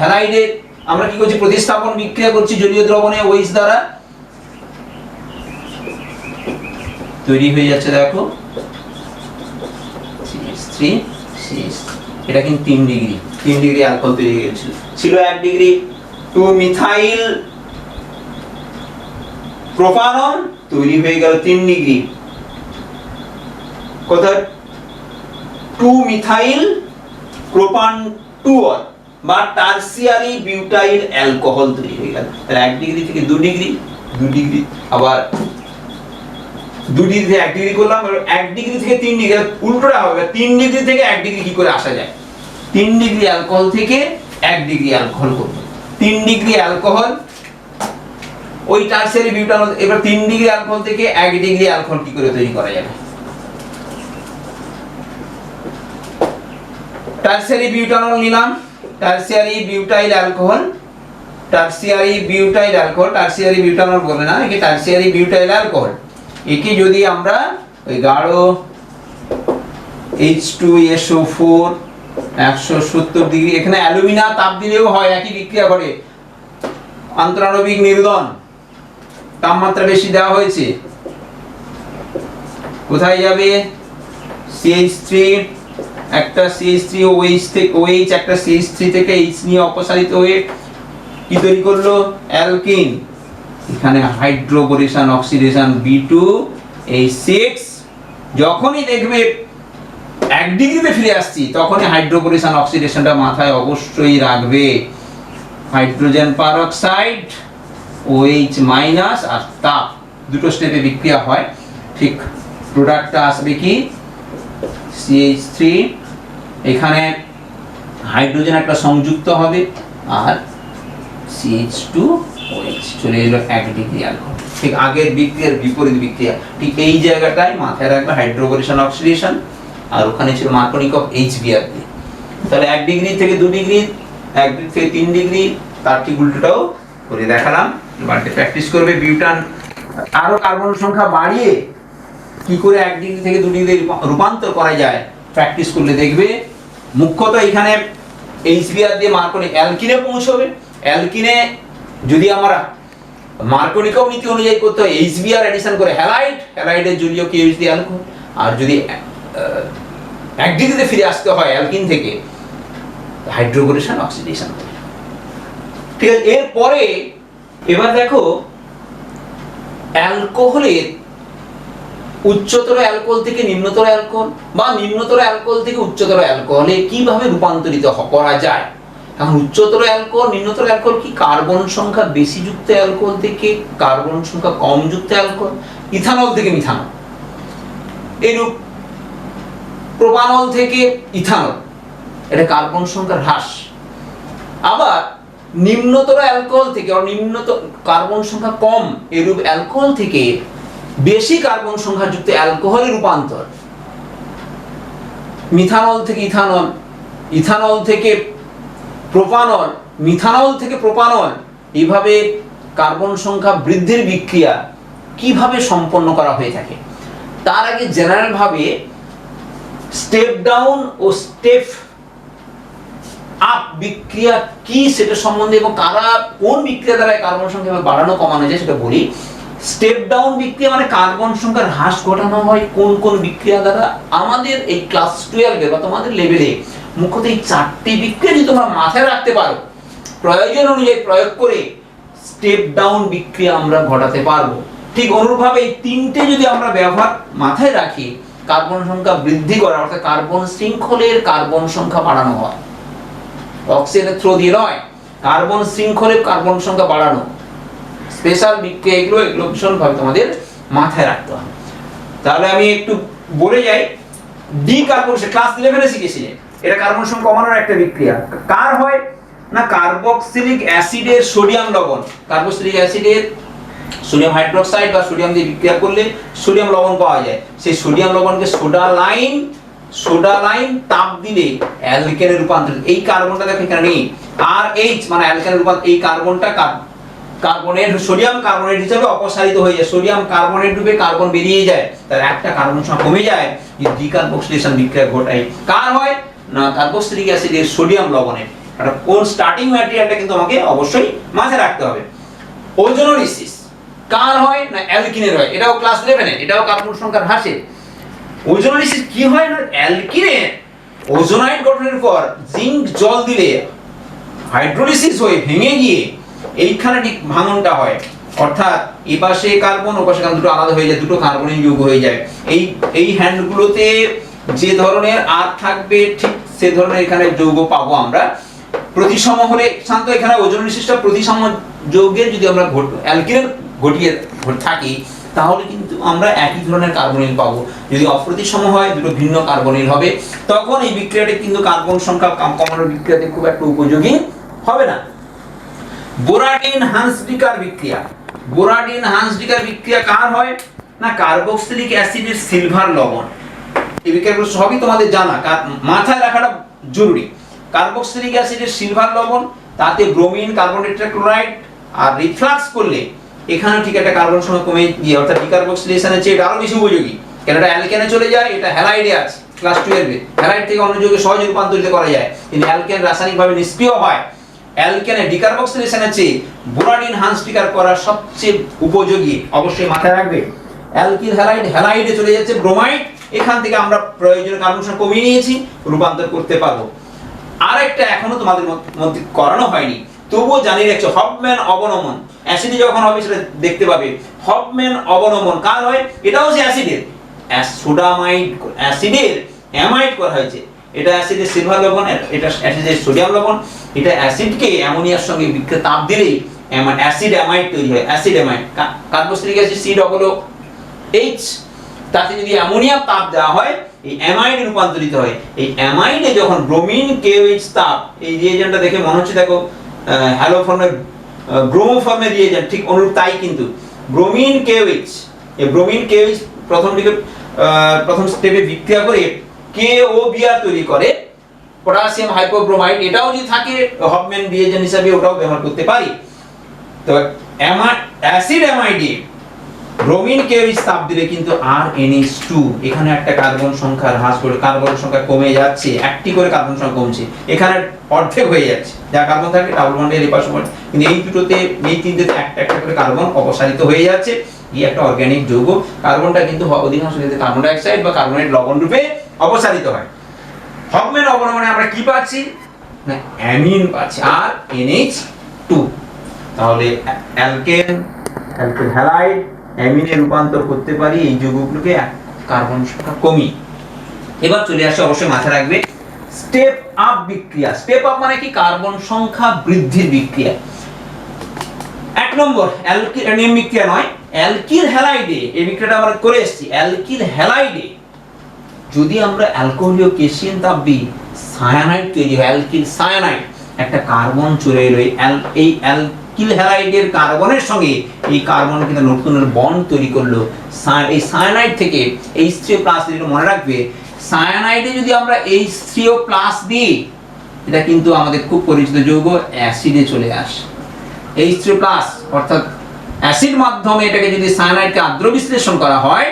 হ্যালাইডের আমরা কি করছি, প্রতিস্থাপন বিক্রিয়া করছি জলীয় দ্রবণে OH দ্বারা, তৈরি হয়ে যাচ্ছে দেখো CH3 এটা কিন্তু 3 ডিগ্রি অ্যালকোহল তৈরি হয়ে গেছিল। ছিল 1 ডিগ্রি 2 মিথাইল প্রোপানল তৈরি হয়ে গেল 3 ডিগ্রি, কোথায় 2 মিথাইল প্রোপান 2 বা টারসিয়ারি বিউটাইল অ্যালকোহল তৈরি হয়ে গেল। তাহলে 1 ডিগ্রি থেকে 2 ডিগ্রি আবার 2 ডিগ্রি থেকে 1 ডিগ্রি করলাম, 1 ডিগ্রি থেকে 3 ডিগ্রি, উল্টোটা হবে, 3 ডিগ্রি থেকে 1 ডিগ্রি কি করে আসা যায়, 3 ডিগ্রি অ্যালকোহল থেকে 1 ডিগ্রি অ্যালকোহল করব, 3 ডিগ্রি অ্যালকোহল ওই টারসিয়ারি বিউটানল। এবার 3 ডিগ্রি অ্যালকোহল থেকে 1 ডিগ্রি অ্যালকোহল কি করে তৈরি করা যাবে, টারসিয়ারি বিউটানল নিলাম, tertiary butyl alcohol, tertiary butanol বলে না, একে টারসিয়ারি বিউটাইল অ্যালকোহল। একে যদি আমরা ওই গাঢ় H2SO4 170 ডিগ্রি, এখানে অ্যালুমিনা তাপ দিলেও হয়, একই বিক্রিয়া ঘটে, আন্তঃআণবিক নির্দন, তাপমাত্রা বেশি দেওয়া হয়েছে, কোথায় যাবে CH3 একটা CH3OH থেকে OH একটা CH3 থেকে H নিয়ে অপসারিত হয়ে কি তৈরি করলো, অ্যালকিন, এখানে হাইড্রোবোরেশন অক্সিডেশন B2H6। যখনই দেখবে 1 ডিগ্রিতে ফিরে আসছি, তখনই হাইড্রোকোরেশন অক্সিডেশনটা মাথায় অবশ্যই রাখবে। হাইড্রোজেন পারঅক্সাইড OH মাইনাস আর তাপ দুটো স্টেপে বিক্রিয়া হয়। ঠিক প্রোডাক্টটা আসবে কি CH3, এখানে হাইড্রোজেন একটা সংযুক্ত হবে আর CH2OH চলে এলো 1 ডিগ্রি অ্যালকোহল। ঠিক আগের বিক্রিয়ার বিপরীত বিক্রিয়া, ঠিক এই জায়গাটায় মাথায় রাখবে হাইড্রোকোরেশন অক্সিডেশন, আর ওখানে ছিল মার্কোনিকভ HBr দিয়ে। তাহলে 1 ডিগ্রি থেকে 2 ডিগ্রি, 1 ডিগ্রি থেকে 3 ডিগ্রি, তার ঠিক উল্টোটাও করে দেখালাম। এবারে প্র্যাকটিস করবে বিউটান আরো কার্বন সংখ্যা বাড়িয়ে কি করে 1 ডিগ্রি থেকে 2 ডিগ্রি রূপান্তর করা যায়, প্র্যাকটিস করলে দেখবে। মুখ্যত এখানে HBr দিয়ে মার্কোনিক অ্যালকিনে পৌঁছবে। অ্যালকিনে যদি আমরা মার্কোনিকভ নীতি অনুযায়ী করতে হয় HBr এডিশন করে হ্যালাইড, হ্যালাইডের জলীয় KOH দিয়ে অ্যালকোহল। আর যদি 1 ডিগ্রিতে ফিরে আসতে হয় অ্যালকিন থেকে, হাইড্রোকোরেশন অক্সিডেশন। ঠিক আছে, এরপরে এবার দেখো অ্যালকোহলের উচ্চতর অ্যালকোহল থেকে নিম্নতর অ্যালকোহল বা নিম্নতর অ্যালকোহল থেকে উচ্চতর অ্যালকোহলে কিভাবে রূপান্তরিত করা যায়। এখন উচ্চতর অ্যালকোহল নিম্নতর অ্যালকোহল কি, কার্বন সংখ্যা বেশি যুক্ত অ্যালকোহল থেকে কার্বন সংখ্যা কম যুক্ত অ্যালকোহল, ইথানল থেকে মিথানল, এরূপ প্রোপানল থেকে ইথানল, এটা কার্বন সংখ্যার হ্রাস। আবার নিম্নতর অ্যালকোহল থেকে নিম্নতর কার্বন সংখ্যা কম এরূপ অ্যালকোহল থেকে বেশি কার্বন সংখ্যা যুক্ত অ্যালকোহলের রূপান্তর। মিথানল থেকে ইথানল, ইথানল থেকে প্রোপানল, মিথানল থেকে প্রোপানল, এইভাবে কার্বন সংখ্যা বৃদ্ধির বিক্রিয়া কিভাবে সম্পন্ন করা হয়ে থাকে। তার আগে জেনারেল ভাবে স্টেপ ডাউন ও স্টেপ আপ বিক্রিয়া কি সেটা সম্বন্ধে এবং কারা কোন বিক্রিয়া দ্বারা কার্বন সংখ্যা বাড়ানো কমানো যায় সেটা বলি। স্টেপ ডাউন বিক্রিয়া মানে কার্বন সংখ্যার হ্রাস ঘটানো হয় কোন কোন বিক্রিয়া দ্বারা। আমাদের এই ক্লাস 12 বা তোমাদের লেভেলে মুখ্যত এই 4টি বিক্রিয়া যদি তোমরা মাথায় রাখতে পারো, প্রয়োজন অনুযায়ী প্রয়োগ করে স্টেপ ডাউন বিক্রিয়া আমরা ঘটাতে পারবো। ঠিক অনুরূপভাবে এই 3টে যদি আমরা ব্যবহার মাথায় রাখি, কার্বন সংখ্যা বৃদ্ধি করা অর্থাৎ কার্বন শৃঙ্খলের কার্বন সংখ্যা বাড়ানো হয়, অক্সিজেনের থ্রো দিয়ে নয়, কার্বন শৃঙ্খলের কার্বন সংখ্যা বাড়ানো, স্পেশাল বিক্রিয়া এগুলো ভীষণভাবে তোমাদের মাথায় রাখতে হবে। তাহলে আমি একটু বলে যাই, ডিকার্বক্সিল ক্লাস 11 এ শিখেছি, এটা কার্বন সংখ্যা কমানোর একটা বিক্রিয়া। কার হয় না, কার্বক্সিলিক অ্যাসিডের সোডিয়াম লবণ, কার্বক্সিলিক অ্যাসিডের সোডিয়াম হাইড্রোক্সাইড বা সোডিয়াম দিয়ে বিক্রিয়া করলে সোডিয়াম লবণ পাওয়া যায়। সেই সোডিয়াম লবণকে সোডা লাইন তাপ দিলে অ্যালকেনে রূপান্তরিত। এই কার্বনটা দেখো এখানে নেই, আর H মানে অ্যালকেনে রূপান্তর, এই কার্বনটা কার্বনেট সোডিয়াম কার্বনেট হিসেবে অপসারিত হয়ে যায়, সোডিয়াম কার্বনেট রূপে কার্বন বেরিয়ে যায়, তার একটা কার্বন সংখ্যা কমে যায়, এই ডিকার্বক্সিলেশন বিক্রিয়া ঘটায়। কার হয় না, কার্বক্সিলিক অ্যাসিডের সোডিয়াম লবণের। এটা কোন স্টার্টিং ম্যাটেরিয়ালটা কিন্তু আমাকে অবশ্যই মাথায় রাখতে হবে। ওজোনোলিসিস কার হয় না, অ্যালকিনের হয়, এটাও ক্লাস 11 এটাও কার্বন সংখ্যার হ্রাসে। ওজোনোলিসিস কি হয় না, অ্যালকিনে ওজোনাইড গঠনের পর জিঙ্ক জল দিলে হাইড্রোলিসিস হয়ে ভেঙে গিয়ে এইখানে ঠিক ভাঙনটা হয়, অর্থাৎ এই পাশে কার্বন ও পাশে কার্বন দুটো আলাদা হয়ে যায়, দুটো কার্বনের যৌগ হয়ে যায়। এই হ্যান্ডগুলোতে যে ধরনের আর থাকবে ঠিক সে ধরনের এখানে যৌগ পাবো আমরা। প্রতিসম হলে শান্ত এখানে ওজোনোলিসিসটা প্রতিসম যৌগের যদি আমরা অ্যালকিনের ঘটিয়ে থাকি তাহলে কিন্তু আমরা একই ধরনের কার্বনিল পাবো। যদি অপ্রতিসম হয় দুটো ভিন্ন কার্বনিল হবে, তখন এই বিক্রিয়াটি কিন্তু কার্বন সংখ্যা কমানোর বিক্রিয়াতে খুব একটা উপযোগী হবে না। বোরাডিন হান্সডিকার বিক্রিয়া, বোরাডিন হান্সডিকার বিক্রিয়া কার হয় না, কার্বক্সিলিক অ্যাসিডের সিলভার লবণ। এই বিক্রিয়াগুলো সবই তোমাদের জানা, মাথায় রাখাটা জরুরি। কার্বক্সিলিক অ্যাসিডের সিলভার লবণ, তাতে ব্রোমিন কার্বন টেট্রাক্লোরাইড, আর রিফ্লাক্স করলে এখানে ঠিক একটা কার্বন সংখ্যা কমে গিয়ে অর্থাৎ ডিকার্বক্সিলেশনের চেয়ে এটা আরো বেশি উপযোগী, কেন এটা অ্যালকেনে চলে যায়, এটা হ্যালাইডে আছে ক্লাস 12 হ্যালাইড থেকে অন্য যৌগে সহজে রূপান্তরিত করা যায়, কিন্তু অ্যালকেন রাসায়নিকভাবে নিষ্ক্রিয় হয়। অ্যালকেনে ডিকার্বক্সিলেশনের চেয়ে বোরাডিন হান্সডিকার করা সবচেয়ে উপযোগী, অবশ্যই মাথায় রাখবে। অ্যালকিল হ্যালাইড, হ্যালাইডে চলে যাচ্ছে ব্রোমাইড, এখান থেকে আমরা প্রয়োজনীয় কার্বন সংখ্যা কমিয়ে নিয়েছি, রূপান্তর করতে পারবো। আরেকটা এখনো তোমাদের মধ্যে করানো হয়নি, তবুও জানিয়ে রাখছো, হফম্যান অবনমন। অ্যাসিডে যখন হবে সেটা দেখতে পাবে, হফম্যান অবনমন কার হয়, এটাও সে অ্যাসিডের, সোডামাইড অ্যাসিডের অ্যামাইড করা হয়েছে। এটা অ্যাসিডের সিলভার লবণ, এটা অ্যাসিডের সোডিয়াম লবণ। এটা অ্যাসিডকে অ্যামোনিয়ার সঙ্গে বিক্রিয়া তাপ দিলেই অ্যাসিড অ্যামাইড তৈরি হয়। Acid amide, carboxylic acid COOH, তাতে যদি অ্যামোনিয়াম তাপ দেওয়া হয় এই অ্যামাইডে রূপান্তরিত হয়। এই অ্যামাইডে যখন ব্রোমিন KOH তাপ, এই রিয়েজেন্টটা দেখে মনে হচ্ছে দেখো হ্যালো ফর্মের ব্রোমো ফর্মের রিয়েজেন্ট, ঠিক অনুরূপ তাই কিন্তু ব্রোমিন KOH, এই ব্রোমিন KOH প্রথম স্টেপে বিক্রিয়া করে KOBr তৈরি করে, পটাশিয়াম হাইপোব্রোমাইড। এটাও যদি থাকে হফম্যান রিয়েজেন্ট হিসেবে ওটাও ব্যবহার করতে পারি। তো অ্যাসিড অ্যামাইডে ব্রোমিন KOH তাপ দিলে কিন্তু RNH2, এখানে একটা কার্বন সংখ্যা হ্রাস করে কার্বন সংখ্যা কমে যাচ্ছে, একটি করে কার্বন সংখ্যা কমছে, এখানে অর্ধেক হয়ে যাচ্ছে। যা কার্বন থাকে ডাবল বন্ডের এই পাশে, কিন্তু এই দুটোতে এই তিনটেতে একটা একটা করে কার্বন অপসারিত হয়ে যাচ্ছে। এই একটা অর্গানিক যৌগ। কার্বনটা কিন্তু অধিকাংশ ক্ষেত্রে কার্বন ডাই অক্সাইড বা কার্বনেট লবণ রূপে অপসারিত হয়। হফম্যান অবলম্বনে আমরা কি পাচ্ছি না অ্যামিন পাচ্ছি, RNH2। তাহলে অ্যালকেন হ্যালাইড অ্যামিনে রূপান্তর করতে পারি এই যৌগগুলোকে কার্বন সংখ্যা কমিয়ে। এবার চলে আসে, অবশ্যই মাথায় রাখবে, স্টেপ আপ বিক্রিয়া। স্টেপ আপ মানে কি? কার্বন সংখ্যা বৃদ্ধির বিক্রিয়া। 1 নম্বর অ্যালকিল বিক্রিয়া নয়, অ্যালকিল হ্যালাইডে এই বিক্রিয়াটা আমরা করে এসেছি। অ্যালকিল হ্যালাইডে যদি আমরা অ্যালকোহলীয় কেশিয়ান তাপ দিই, সায়ানাইড তৈরি হয়, অ্যালকিল সায়ানাইড। একটা কার্বন চলে এলো এই অ্যালকিল হ্যালাইডের কার্বনের সঙ্গে এই কার্বন কিন্তু নতুন বন্ড তৈরি করলো। এই সায়ানাইড থেকে H3O+ দিলে মনে রাখবে, সায়ানাইডে যদি আমরা H3O+ দিই, এটা কিন্তু আমাদের খুব পরিচিত যৌগ, অ্যাসিডে চলে আসে। H3O+, অর্থাৎ অ্যাসিড মাধ্যমে এটাকে যদি সায়ানাইডকে আদ্র বিশ্লেষণ করা হয়,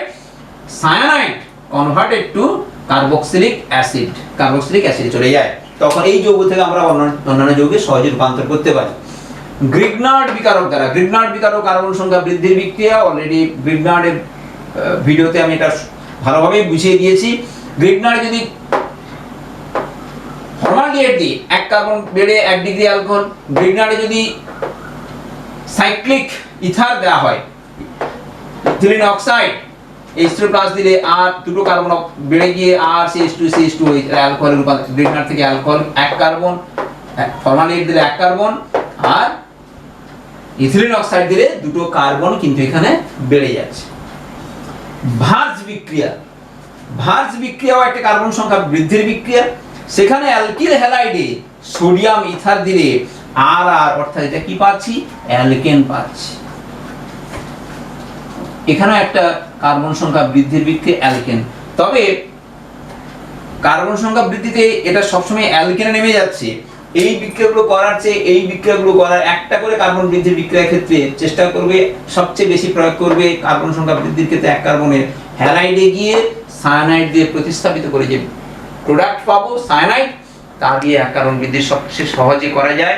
cyanide converted to carboxylic acid চলে যায়। তখন এই যৌগ থেকে আমরা অন্যান্য যৌগে সহজে রূপান্তর করতে পারি। গ্রিগনার্ড বিকারক দ্বারা, গ্রিগনার্ড বিকারক কার্বন সংখ্যা বৃদ্ধির বিক্রিয়া। অলরেডি গ্রিগনার্ডের ভিডিওতে আমি এটা ভালোভাবে বুঝিয়ে দিয়েছি। গ্রিগনার্ড যদি ফর্মালডিহাইড দিই, 1 কার্বন বেড়ে 1 ডিগ্রি অ্যালকোহল। গ্রিগনার্ডে যদি সাইক্লিক ইথার দেওয়া হয়, ইথিলিন অক্সাইড H3+ দিলে আর দুটো কার্বন বেড়ে গিয়ে আর CH2 অ্যালকোহলের রূপান্তর। গ্রিগনার্ড থেকে অ্যালকোহল 1 কার্বন, ফর্মালডিহাইড দিলে 1 কার্বন, আর ইথিলিন অক্সাইড দিলে দুটো কার্বন কিন্তু এখানে বেড়ে যাচ্ছে। ভার্জ বিক্রিয়াও একটা কার্বন সংখ্যা বৃদ্ধির বিক্রিয়া। সেখানে অ্যালকিল হ্যালাইডে সোডিয়াম ইথার দিলে আর অর্থাৎ এটা কি পাচ্ছি? অ্যালকেন পাচ্ছি। এখানে একটা কার্বন সংখ্যা বৃদ্ধির বিক্রিয়া, অ্যালকেন। তবে কার্বন সংখ্যা বৃদ্ধিতে এটা সবসময় অ্যালকেনে নেমে যাচ্ছে। এই বিক্রিয়াগুলো করার চেয়ে এই বিক্রিয়াগুলো করার, একটা করে কার্বন বৃদ্ধির বিক্রিয়ার ক্ষেত্রে চেষ্টা করবে, সবচেয়ে বেশি প্রয়োগ করবে কার্বন সংখ্যা বৃদ্ধির ক্ষেত্রে 1 কার্বনের হ্যালাইডে গিয়ে সায়ানাইড দিয়ে প্রতিস্থাপিত করে যে প্রোডাক্ট পাবো সায়ানাইড, তা দিয়ে 1 কার্বন বৃদ্ধি সবচেয়ে সহজে করা যায়।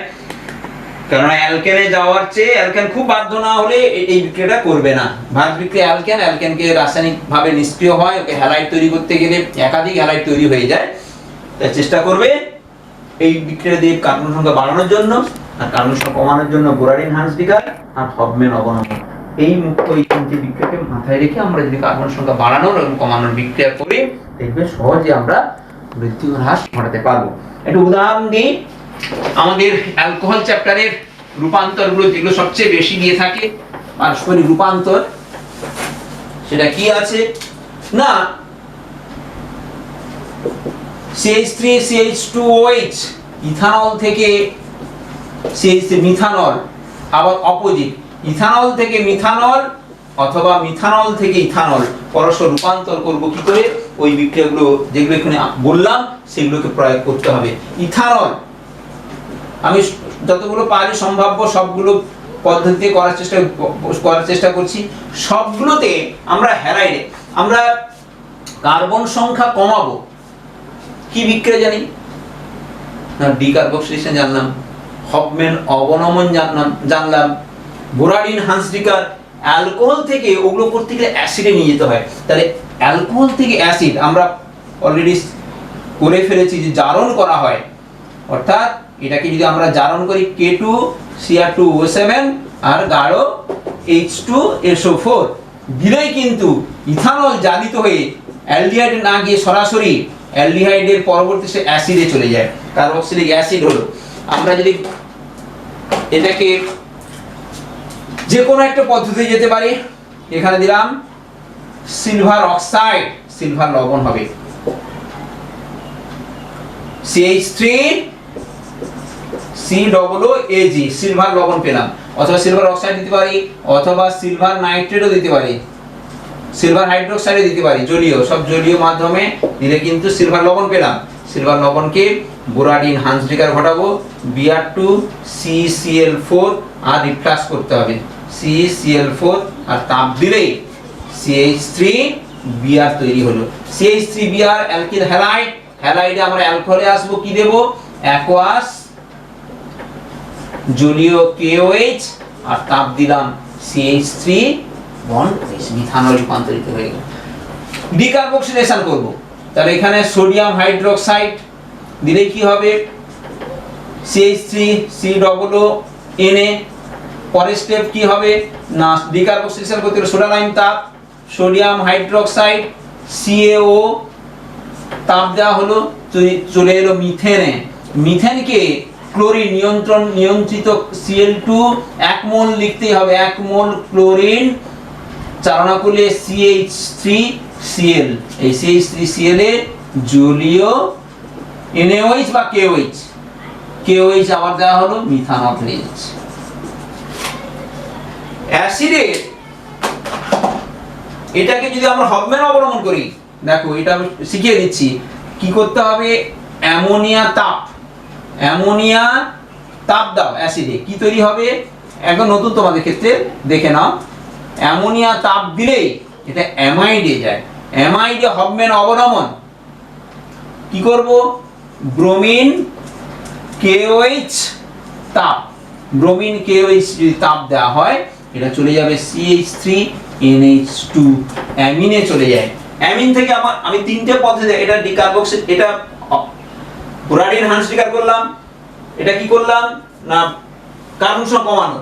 কারণ অ্যালকেনে যাওয়ার চেয়ে অ্যালকেন খুব বাধ্য না হলে এই বিক্রিয়াটা করবে না। ভার্জ বিক্রিয়া অ্যালকেনকে রাসায়নিকভাবে নিষ্ক্রিয় হয়, ওকে হ্যালাইড তৈরি করতে গেলে একাধিক হ্যালাইড তৈরি হয়ে যায়। তাই চেষ্টা করবে এই বিক্রিয়া দিয়ে কার্বন সংখ্যা বাড়ানোর জন্য, আর কার্বন সংখ্যা কমানোর জন্য বোরাডিন হান্স বিকার আর হফম্যান অবলম্বন। এই মুখ্য এই 3টি বিক্রিয়াকে মাথায় রেখে আমরা যদি কার্বন সংখ্যা বাড়ানোর এবং কমানোর বিক্রিয়া করি, দেখবে সহজে আমরা বৃদ্ধি ও হ্রাস ঘটাতে পারবো। একটা উদাহরণ দিই, আমাদের অ্যালকোহল চ্যাপ্টারের রূপান্তরগুলো যেগুলো সবচেয়ে বেশি দিয়ে থাকে পারস্পরিক রূপান্তর, সেটা কি আছে না CH3CH2OH, ইথানল থেকে CH3 মিথানল। আবার অপোজিট, ইথানল থেকে মিথানল অথবা মিথানল থেকে ইথানল পরস্পর রূপান্তর করব কি করে? ওই বিক্রিয়াগুলো যেগুলো এখানে বললাম সেগুলোকে প্রয়োগ করতে হবে। ইথানল আমি যতগুলো পারি সম্ভাব্য সবগুলো পদ্ধতিতে করার চেষ্টা করছি। সবগুলোতে আমরা হ্যালাইডে আমরা কার্বন সংখ্যা কমাবো। কি বিক্রিয়া জানি না? ডিকার্বক্সিলেশন জানলাম, হফম্যান অবনমন জানলাম, বোরাডিন হান্স বিকার। অ্যালকোহল থেকে ওগুলো করতে গেলে অ্যাসিডে নিয়ে যেতে হয়। তাহলে অ্যালকোহল থেকে অ্যাসিড আমরা অলরেডি করে ফেলেছি যে জারণ করা হয়, অর্থাৎ এটাকে যদি আমরা জারণ করি K2Cr2O7 আর গাঢ় H2SO4 দিলেই কিন্তু ইথানল জালিত হয়ে অ্যালডিহাইডে না গিয়ে সরাসরি অ্যালডিহাইডের পরবর্তী সে অ্যাসিডে চলে যায়, কার্বক্সিলিক অ্যাসিড হলো। আমরা যদি এটাকে যে কোনো একটা পদ্ধতি যেতে পারি, এখানে দিলাম সিলভার অক্সাইড, সিলভার লবণ হবে CH3 COOAG, সিলভার লবণ পেলাম। অথবা সিলভার অক্সাইড দিতে পারি, অথবা সিলভার নাইট্রেটও দিতে পারি, সিলভার হাইড্রোক্সাইডও দিতে পারি, জলীয়, সব জলীয় মাধ্যমে দিলে কিন্তু সিলভার লবণ পেলাম। সিলভার লবণকে বোরাডিন হান্সডিকার ঘটাবো, Br2 CCl4 আর রিপ্লেস করতে হবে CCl4 আর তাপ দিলেই CH3Br তৈরি হলো। CH3Br অ্যালকিল হ্যালাইড, হ্যালাইডে আমরা অ্যালকোহলে আসবো, কি দেব? অ্যাকোয়াস জলীয় KOH আর তাপ দিলাম CH3 বন্ড মিথানল রূপান্তরিত হয়ে গেল। ডিকার্বক্সিলেশন করব, তাহলে এখানে সোডিয়াম হাইড্রোক্সাইড দিলে কি হবে? CH3COONA। পরের স্টেপ কি হবে না, ডিকার্বক্সিলেশন করতে হলে সোডা লাইম তাপ, সোডিয়াম হাইড্রোক্সাইড CaO তাপ দেওয়া হলো, চলে এলো মিথেনে। মিথেনকে ক্লোরিন নিয়ন্ত্রিত Cl2 1 মোল লিখতেই হবে, 1 মোল ক্লোরিন চালনা করলে CH3Cl, এই CH3Cl এ জলীয় NaOH বা KOH আবার দেওয়া হলো মিথানল হয়ে যাচ্ছে। অ্যাসিডের এটাকে যদি আমরা হফম্যান অবলম্বন করি, দেখো এটা আমি শিখিয়ে দিচ্ছি কি করতে হবে। অ্যামোনিয়া তাপ দাও অ্যাসিডে, কি তৈরি হবে? একদম নতুন তোমাদের ক্ষেত্রে দেখে নাও। অ্যামোনিয়া তাপ দিলেই এটা অ্যামাইডে যায়। অ্যামাইডে হফম্যান অবলম্বন কি করব? ব্রোমিন KOH তাপ, ব্রোমিন KOH যদি তাপ দেওয়া হয়, এটা চলে যাবে CH3NH2, অ্যামিনে চলে যায়। অ্যামিন থেকে আমি তিনটে পদ্ধতি, এটা ডিকার্বক্সিল, এটা বোরাডিন হান্সডিকার করলাম, এটা কি করলাম না কার্বন সংখ্যা কমানো।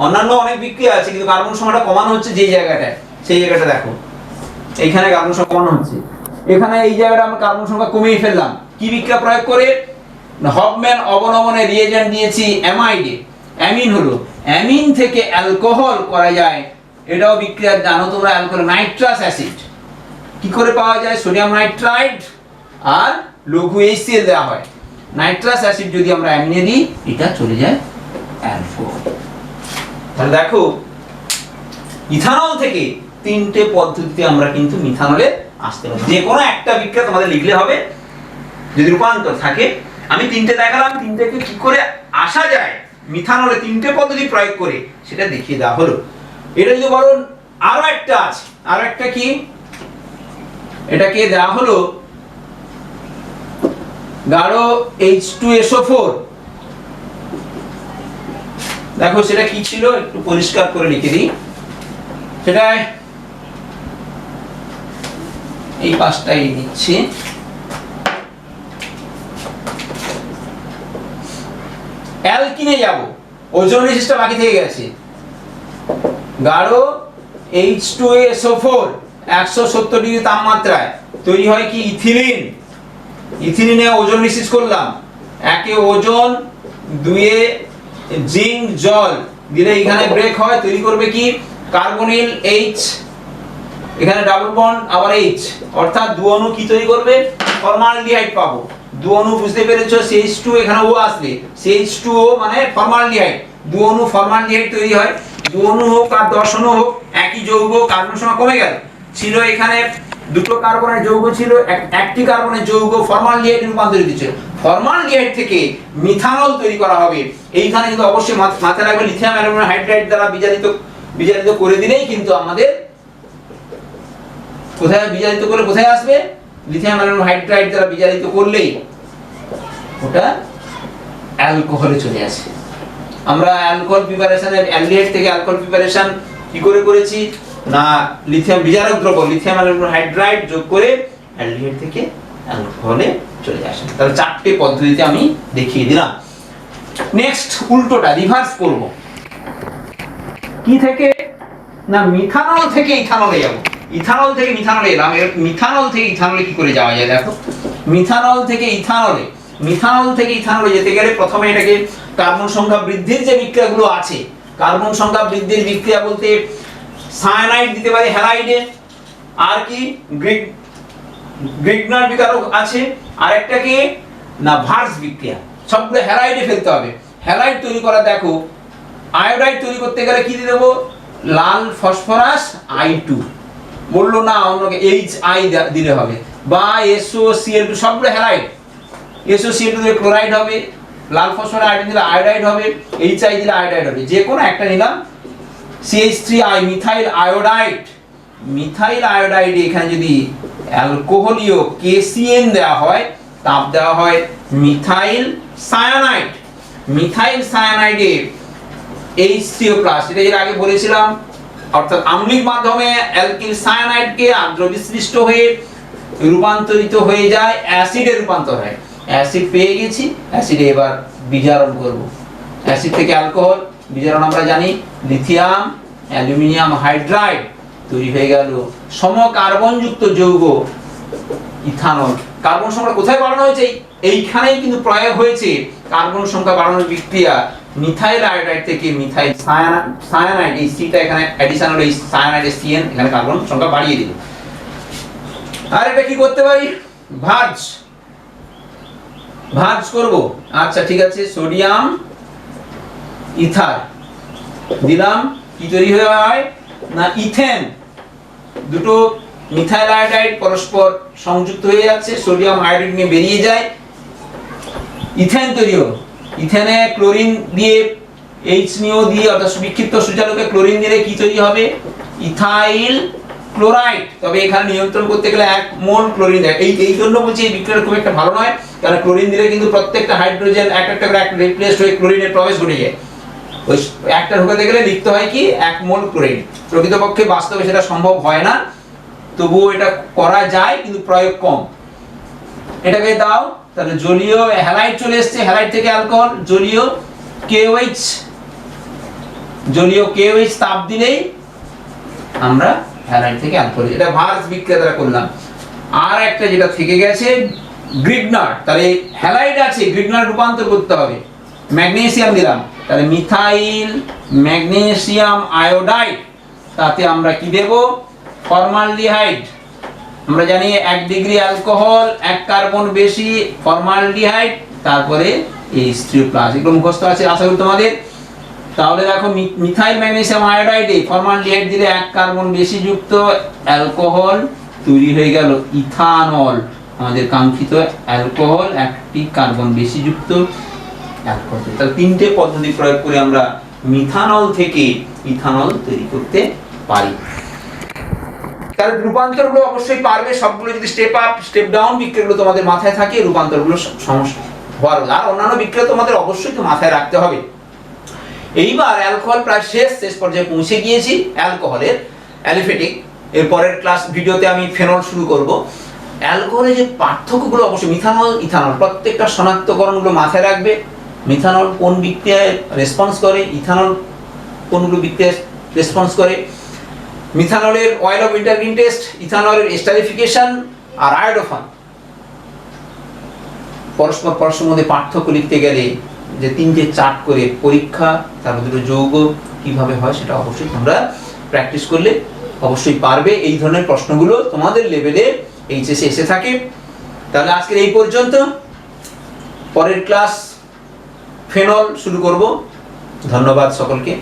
অন্যান্য অনেক বিক্রিয়া আছে, কিন্তু কার্বন সংখ্যাটা কমানো হচ্ছে যে জায়গাটায়, সেই জায়গাটা দেখো এইখানে কার্বন সংখ্যা কমানো হচ্ছে, এখানে এই জায়গাটা আমরা কার্বন সংখ্যা কমিয়ে ফেললাম। কি বিক্রিয়া প্রয়োগ করে? হফম্যান অবলম্বনে রিয়েজেন্ট দিয়েছি অ্যামাইডে, অ্যামিন হলো। অ্যামিন থেকে অ্যালকোহল করা যায়, এটাও বিক্রিয়া জানো তোমরা, অ্যালকোহল নাইট্রাস অ্যাসিড কি করে পাওয়া যায়? সোডিয়াম নাইট্রাইড আর লঘু HCl দেওয়া হয়। নাইট্রাস অ্যাসিড যদি আমরা অ্যামিনে দিই, এটা চলে যায় অ্যালকোহল। তাহলে দেখো ইথানল থেকে তিনটে পদ্ধতিতে আমরা কিন্তু মিথানলে আসতে পারি। যে কোনো একটা বিক্রিয়া তোমাদের লিখলে হবে, যদি রূপান্তর থাকে। আমি তিনটে দেখালাম, তিনটেকে কি করে আসা যায় মিথানলে তিনটে পদ্ধতি প্রয়োগ করে, সেটা দেখিয়ে দেওয়া হলো। এটা যদি বলো আরো একটা আছে, আরো একটা কি, এটাকে দেওয়া হলো গাঢ় H2SO4। দেখো সেটা কি ছিল, একটু পরিষ্কার করে লিখে দিই। সেটা এই পাঁচটাই দিচ্ছি। অ্যালকিনে যাব, ওজোন রেজিস্টার বাকি থেকে গেছে। গাঢ় H2SO4 170 ডিগ্রি তাপমাত্রায় তৈরি হয় কি? ইথিলিন। ইথিলিনে ওজোন রিলিজ করলাম, একে ওজোন, দুয়ে জিঙ্ক জল দিলে এখানে ব্রেক হয়, তৈরি করবে কি? কার্বনিল H, এখানে ডাবল বন্ড আবার H, অর্থাৎ দু অণু কি তৈরি করবে? ফর্মালডিহাইড পাবো। দু অণু বুঝতে পেরেছো? CH2 এখানে O আসবে, CH2O মানে ফর্মালডিহাইড, দু অণু ফর্মালডিহাইড তৈরি হয়। দু অণু হোক আর 10 অণু হোক, একই যৌগ, কার্বন সংখ্যা কমে গেল। ছিল এখানে দুটো কার্বনের যৌগ ছিল, একটি কার্বনের যৌগ ফর্মালডিহাইডে রূপান্তরিত হচ্ছে। ফর্মালডিহাইড থেকে মিথানল তৈরি করা হবে। এইখানে কিন্তু অবশ্যই মাথায় রাখবে, লিথিয়াম অ্যালুমিনিয়াম হাইড্রাইড দ্বারা বিজারিত করে দিলেই কিন্তু আমাদের কোথায় বিজারিত করলে কোথায় আসবে? লিথিয়াম অ্যালুমিনিয়াম হাইড্রাইড দ্বারা বিজারিত করলেই ওটা অ্যালকোহলে চলে আসে। আমরা অ্যালকোহল প্রিপারেশনে অ্যালডিহাইড থেকে অ্যালকোহল প্রিপারেশন কি করে করেছি না, লিথিয়াম বিজারক দ্রব্য লিথিয়াম অ্যালুমিনিয়াম হাইড্রাইড যোগ করে অ্যালডিহাইড থেকে অ্যালকোহলে চলে আসে। তাহলে চারটি পদ্ধতিতে আমি দেখিয়ে দিলাম। নেক্সট উল্টোটা রিভার্স করব। কি থেকে না, মিথানল থেকে ইথানলে যাব। ইথানল থেকে মিথানলে এলাম, এর মিথানল থেকে ইথানলে কি করে যাওয়া যায় দেখো। মিথানল থেকে ইথানলে, মিথানল থেকে ইথানলে যেতে গেলে প্রথমে এটাকে কার্বন সংখ্যা বৃদ্ধির যে বিক্রিয়াগুলো আছে, কার্বন সংখ্যা বৃদ্ধির বিক্রিয়া বলতে সায়ানাইড দিতে পারে হ্যালাইডে, আর কি গ্রিগনার বিকারক আছে, আর একটা কি না ভার্স বিক্রিয়া, সবগুলো হ্যালাইডে ফেলতে হবে। হ্যালাইড তৈরি করা দেখো, আয়োডাইড তৈরি করতে গেলে কি দিয়ে দেবো, লাল ফসফরাস I2, বললো না অন্যকে HI দিলে হবে, বা SOCl2, সবগুলো হ্যালাইড। SOCl2 দিলে ক্লোরাইড হবে, লাল ফসফরাস আয়োডিন দিলে আয়োডাইড হবে, HI দিলে আয়োডাইড হবে, যে কোনো একটা নিলাম। CH3I মিথাইল আয়োডাইড, মিথাইল আয়োডাইডে এখানে যদি অ্যালকোহলীয় KCN দেওয়া হয়, তাপ দেওয়া হয় মিথাইল সায়ানাইড, মিথাইল সায়ানাইডে H3O+, এটা এর আগে বলেছিলাম, অর্থাৎ আম্লিক মাধ্যমে অ্যালকিল সায়ানাইডকে আর্দ্র বিশ্লিষ্ট হয়ে রূপান্তরিত হয়ে যায়, অ্যাসিডে রূপান্তর হয়। অ্যাসিড পেয়ে গেছি, অ্যাসিডে এবার বিজারণ করব। অ্যাসিড থেকে অ্যালকোহল, বিজারণ আমরা জানি, লিথিয়াম অ্যালুমিনিয়াম হাইড্রাইড তৈরি হয়ে গেল সমকার্বনযুক্ত যৌগ ইথানল। কার্বন সংখ্যা কোথায় বাড়ানো হয়েছে, এইখানেই কিন্তু প্রয়োগ হয়েছে কার্বন সংখ্যা বাড়ানোর বিক্রিয়া। মিথাইল আয়োডাইড থেকে মিথাইল সায়ানাইড, এই সিটা এখানে অ্যাডিশন হলো, এই সায়ানাইডের CN এখানে কার্বন সংখ্যা বাড়িয়ে দিল। আর এটা কি করতে পারি, ভার্জ, ভার্জ করব। আচ্ছা ঠিক আছে, সোডিয়াম ইথার দিলাম, কি তৈরি হয় না ইথেন, দুটো মিথাইল আয়োডাইড পরস্পর সংযুক্ত হয়ে যাচ্ছে, সোডিয়াম আয়োডাইড নিয়ে বেরিয়ে যায়, ইথেন তৈরি হলো। ইথেনে ক্লোরিন দিয়ে HNO দিয়ে, অর্থাৎ বিক্ষিপ্ত সূচালোকে ক্লোরিন দিলে কি তৈরি হবে, ইথাইল ক্লোরাইড। তবে এখানে নিয়ন্ত্রণ করতে গেলে 1 মোল ক্লোরিন দেয়, এই জন্য বলছি এই বিক্রিয়াটা খুব একটা ভালো নয়, কারণ ক্লোরিন দিলে কিন্তু প্রত্যেকটা হাইড্রোজেন একটা করে রিপ্লেসড হয়ে ক্লোরিনের প্রবেশ ঘটে যায়। ওই একটা ঢোকাতে গেলে লিখতে হয় কি 1 মোল ক্লোরিন। প্রকৃতপক্ষে বাস্তবে সেটা সম্ভব হয় না, তবুও এটা করা যায়, কিন্তু প্রয়োগ কম। এটাকে দাও, তাহলে জলীয় হ্যালাইড চলে এসেছে, হ্যালাইড থেকে অ্যালকোহল, জলীয় KOH, জলীয় KOH তাপ দিলেই আমরা হ্যালাইড থেকে অ্যালকোহল, এটা ভার্স বিক্রিয়া দ্বারা করলাম। আর একটা যেটা থেকে গেছে গ্রিগনার, তাহলে হ্যালাইড আছে, গ্রিগনার রূপান্তর করতে হবে। ম্যাগনেসিয়াম দিলাম, তাহলে মিথাইল ম্যাগনেসিয়াম আয়োডাইড, তাতে আমরা কি দেব, ফর্মালডিহাইড। আমরা জানি 1 ডিগ্রি অ্যালকোহল, 1 কার্বন বেশি, ফর্মালডিহাইড, তারপরে H3O+, এগুলো মুখস্থ আছে আশা করি তোমাদের। তাহলে দেখো মিথাইল ম্যাগনেসিয়াম আয়োডাইডে ফর্মালডিহাইড দিলে 1 কার্বন বেশি যুক্ত অ্যালকোহল তৈরি হয়ে গেল ইথানল, আমাদের কাঙ্ক্ষিত অ্যালকোহল, 1টি কার্বন বেশি যুক্ত অ্যালকোহল। তাহলে 3টে পদ্ধতি প্রয়োগ করে আমরা মিথানল থেকে ইথানল তৈরি করতে পারি। তার রূপান্তরগুলো অবশ্যই পারবে, সবগুলো যদি স্টেপ আপ স্টেপ ডাউন বিক্রিয়াগুলো তোমাদের মাথায় থাকে, রূপান্তরগুলো সমস্যা হওয়ার, আর অন্যান্য বিক্রিয়া তোমাদের অবশ্যই তো মাথায় রাখতে হবে। এইবার অ্যালকোহল প্রায় শেষ পর্যায়ে পৌঁছে গিয়েছি অ্যালকোহলের, অ্যালিফেটিক। এর পরের ক্লাস ভিডিওতে আমি ফেনল শুরু করব। অ্যালকোহলের যে পার্থক্যগুলো অবশ্যই মিথানল ইথানল প্রত্যেকটা শনাক্তকরণগুলো মাথায় রাখবে। মিথানল কোন বিক্রিয়ায় রেসপন্স করে, ইথানল কোনগুলো বিক্রিয়ায় রেসপন্স করে, মিথানলের অয়েল অফ ইন্টারগ্রিন টেস্ট, ইথানলের এস্টারিফিকেশন আর আয়োডোফান। পরস্পর মধ্যে পার্থক্য লিখতে গেলে যে 3টে চার্ট করে পরীক্ষা, তারপর দুটো যৌগ কিভাবে হয় সেটা অবশ্যই তোমরা প্র্যাকটিস করলে অবশ্যই পারবে। এই ধরনের প্রশ্নগুলো তোমাদের লেভেলে এইচএসে এসে থাকে। তাহলে আজকের এই পর্যন্ত, পরের ক্লাস ফেনল শুরু করব। ধন্যবাদ সকলকে।